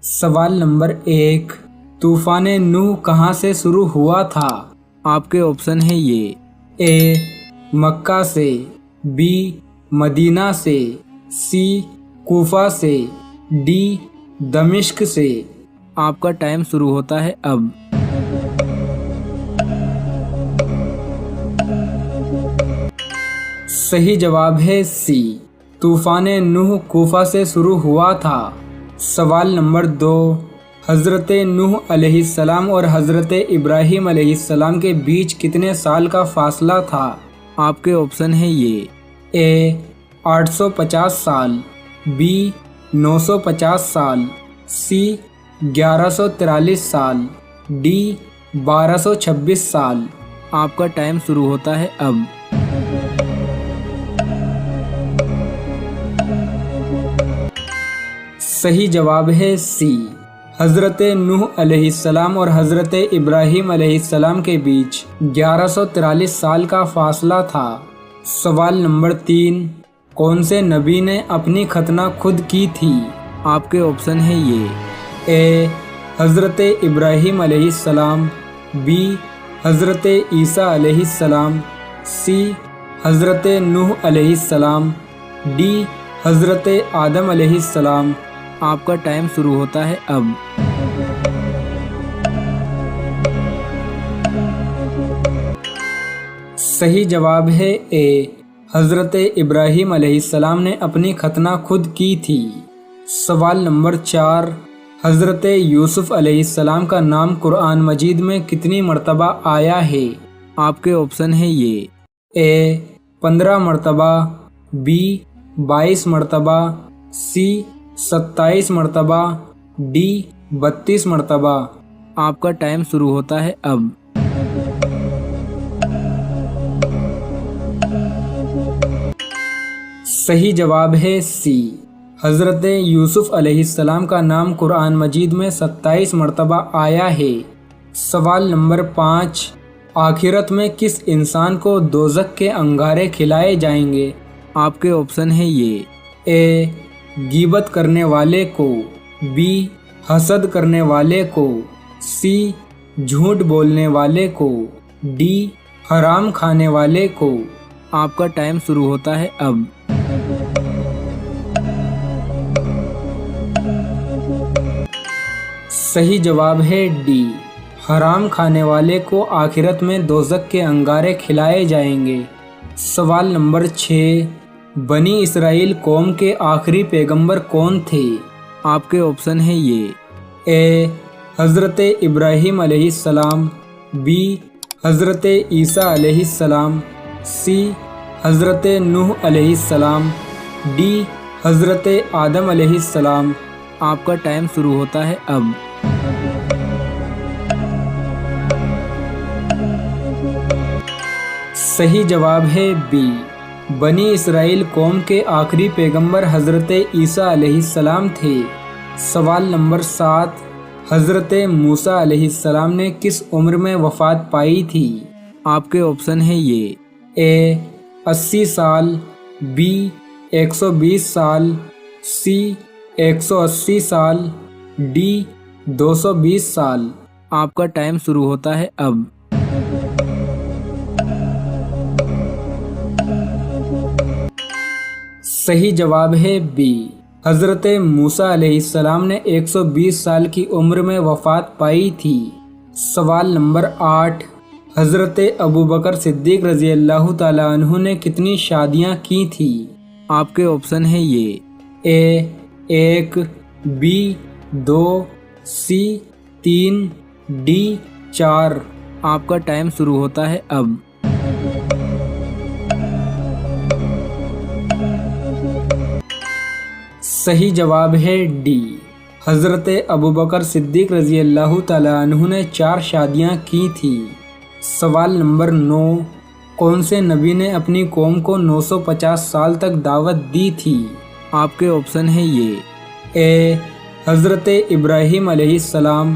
सवाल नंबर 1, तूफान नूह कहाँ से शुरू हुआ था? आपके ऑप्शन है ये। ए मक्का से, बी मदीना से, सी कूफा से, डी दमिश्क से। आपका टाइम शुरू होता है अब। सही जवाब है सी, तूफान नूह कूफा से शुरू हुआ था। सवाल नंबर 2, हज़रत नूह अलैहिस्सलाम और हज़रत इब्राहीम अलैहिस्सलाम के बीच कितने साल का फासला था? आपके ऑप्शन है ये। ए 850 साल, बी 950 साल, सी 1143 साल, डी 1226 साल। आपका टाइम शुरू होता है अब। सही जवाब है सी, हज़रत नूह अलैहिस्सलाम और हज़रत इब्राहीम अलैहिस्सलाम के बीच 1143 साल का फासला था। सवाल नंबर 3, कौन से नबी ने अपनी खतना खुद की थी? आपके ऑप्शन है ये। ए हज़रत इब्राहीम अलैहिस्सलाम, बी हज़रत ईसा अलैहिस्सलाम, सी हज़रत नूह अलैहिस्सलाम, डी हज़रत आदम अलैहिस्सलाम। आपका टाइम शुरू होता है अब। सही जवाब है ए, हज़रत इब्राहीम अलैहिस्सलाम ने अपनी खतना खुद की थी। सवाल नंबर 4, हज़रत यूसुफ अलैहिस्सलाम का नाम कुरान मजीद में कितनी मर्तबा आया है? आपके ऑप्शन है ये। ए 15 मर्तबा, बी 22 मर्तबा, सी 27 मर्तबा, डी 32 मर्तबा। आपका टाइम शुरू होता है अब। सही जवाब है सी, हज़रत यूसुफ अलैहिस्सलाम का नाम कुरान मजीद में 27 मर्तबा आया है। सवाल नंबर 5, आखिरत में किस इंसान को दोज़ख के अंगारे खिलाए जाएंगे? आपके ऑप्शन है ये। ए गीबत करने वाले को, बी हसद करने वाले को, सी झूठ बोलने वाले को, डी हराम खाने वाले को। आपका टाइम शुरू होता है अब। सही जवाब है डी, हराम खाने वाले को आखिरत में दोज़ख के अंगारे खिलाए जाएंगे। सवाल नंबर 6, बनी इसराइल कौम के आखिरी पैगंबर कौन थे? आपके ऑप्शन है ये। ए हज़रत इब्राहीम अलैहिस्सलाम, बी हज़रत ईसा अलैहिस्सलाम, सी हज़रत नूह अलैहिस्सलाम, डी हज़रत आदम अलैहिस्सलाम। आपका टाइम शुरू होता है अब। सही जवाब है बी, बनी इसराइल कौम के आखिरी पैगंबर हज़रत ईसा अलैहिस्सलाम थे। सवाल नंबर 7, हज़रत मूसा अलैहिस्सलाम ने किस उम्र में वफ़ात पाई थी? आपके ऑप्शन है ये। ए 80 साल, बी 120 साल, सी 180 साल, डी 220 साल। आपका टाइम शुरू होता है अब। सही जवाब है बी, हज़रत मूसा अलैहिस्सलाम ने 120 साल की उम्र में वफ़ात पाई थी। सवाल नंबर 8, हज़रत अबू बकर सिद्दीक़ रज़ी अल्लाह ताला अन्हु ने कितनी शादियां की थी? आपके ऑप्शन है ये। ए 1, बी 2, सी 3, डी 4। आपका टाइम शुरू होता है अब। सही जवाब है डी, हज़रत अबू बकर सिद्दीक़ रज़ी अल्लाह ताला अन्हु ने 4 शादियां की थी। सवाल नंबर 9, कौन से नबी ने अपनी कौम को 950 साल तक दावत दी थी? आपके ऑप्शन है ये। ए हज़रत इब्राहीम अलैहिस्सलाम,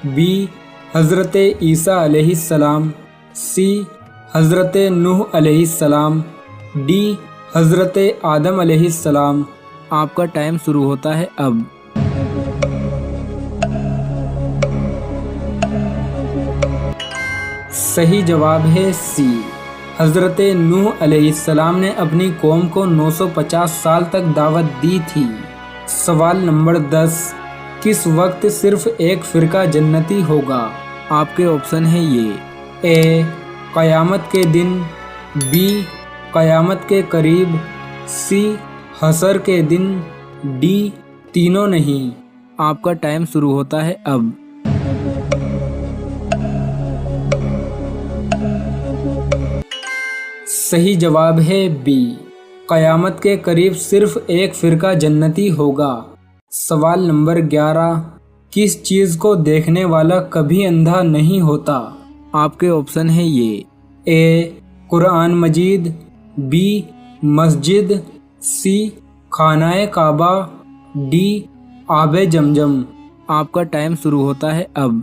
बी हज़रत ईसा अलैहिस्सलाम, सी हज़रत नूह अलैहिस्सलाम, डी हज़रत आदम अलैहिस्सलाम। आपका टाइम शुरू होता है अब। صحیح جواب ہے سی۔ حضرت نوح علیہ السلام نے اپنی قوم کو 950 سال تک دعوت دی تھی۔ سوال نمبر 10، کس وقت صرف ایک فرقہ جنتی ہوگا؟ آپ کے آپشن ہیں یہ: اے قیامت کے دن، بی قیامت کے قریب، سی حشر کے دن، ڈی تینوں نہیں۔ آپ کا ٹائم شروع ہوتا ہے اب۔ صحیح جواب ہے بی، قیامت کے قریب صرف ایک فرقہ جنتی ہوگا۔ سوال نمبر 11، کس چیز کو دیکھنے والا کبھی اندھا نہیں ہوتا؟ آپ کے آپشن ہیں یہ: اے قرآن مجید، بی مسجد، سی خانہ کعبہ، ڈی آب زمزم۔ آپ کا ٹائم شروع ہوتا ہے اب۔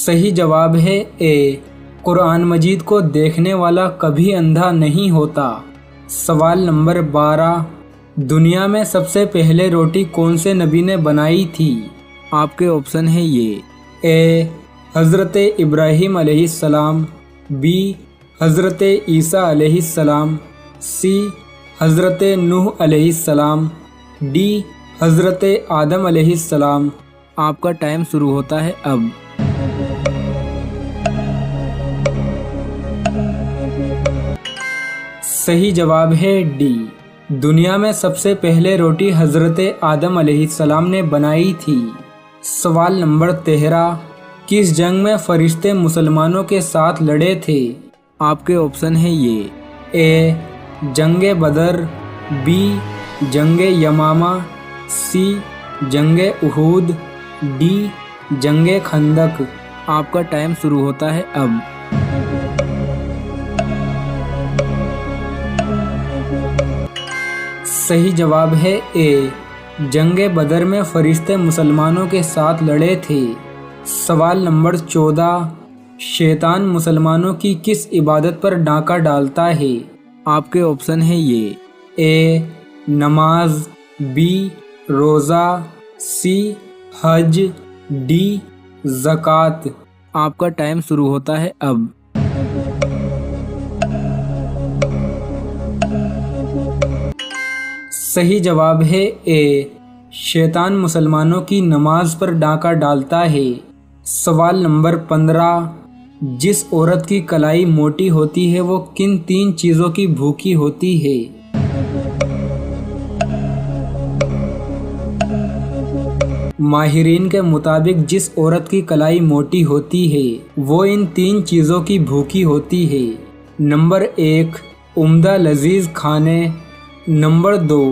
صحیح جواب ہے اے، قرآن مجید کو دیکھنے والا کبھی اندھا نہیں ہوتا۔ سوال نمبر 12، دنیا میں سب سے پہلے روٹی کون سے نبی نے بنائی تھی؟ آپ کے آپشن ہیں یہ: اے حضرت ابراہیم علیہ السلام، بی حضرت عیسیٰ علیہ السلام، سی حضرت نوح علیہ السلام، ڈی حضرت آدم علیہ السلام۔ آپ کا ٹائم شروع ہوتا ہے اب۔ صحیح جواب ہے ڈی، دنیا میں سب سے پہلے روٹی حضرت آدم علیہ السلام نے بنائی تھی۔ سوال نمبر 13، کس جنگ میں فرشتے مسلمانوں کے ساتھ لڑے تھے؟ آپ کے آپشن ہیں یہ: اے جنگ بدر، بی جنگ یمامہ، سی جنگ احد، ڈی جنگ خندق۔ آپ کا ٹائم شروع ہوتا ہے اب۔ صحیح جواب ہے اے، جنگ بدر میں فرشتے مسلمانوں کے ساتھ لڑے تھے۔ سوال نمبر 14، شیطان مسلمانوں کی کس عبادت پر ڈاکہ ڈالتا ہے؟ آپ کے آپشن ہیں یہ: اے نماز، بی روزہ، سی حج، ڈی زکوٰۃ۔ آپ کا ٹائم شروع ہوتا ہے اب۔ صحیح جواب ہے اے، شیطان مسلمانوں کی نماز پر ڈاکہ ڈالتا ہے۔ سوال نمبر 15، جس عورت کی کلائی موٹی ہوتی ہے وہ کن 3 چیزوں کی بھوکی ہوتی ہے؟ ماہرین کے مطابق جس عورت کی کلائی موٹی ہوتی ہے وہ ان 3 چیزوں کی بھوکی ہوتی ہے۔ نمبر 1، عمدہ لذیذ کھانے۔ نمبر 2،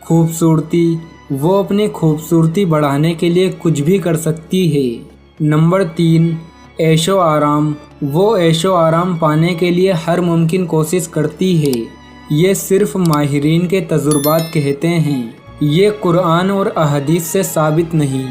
خوبصورتی، وہ اپنی خوبصورتی بڑھانے کے لیے کچھ بھی کر سکتی ہے۔ نمبر 3، عیش و آرام، وہ عیش و آرام پانے کے لیے ہر ممکن کوشش کرتی ہے۔ یہ صرف ماہرین کے تجربات کہتے ہیں، یہ قرآن اور احادیث سے ثابت نہیں۔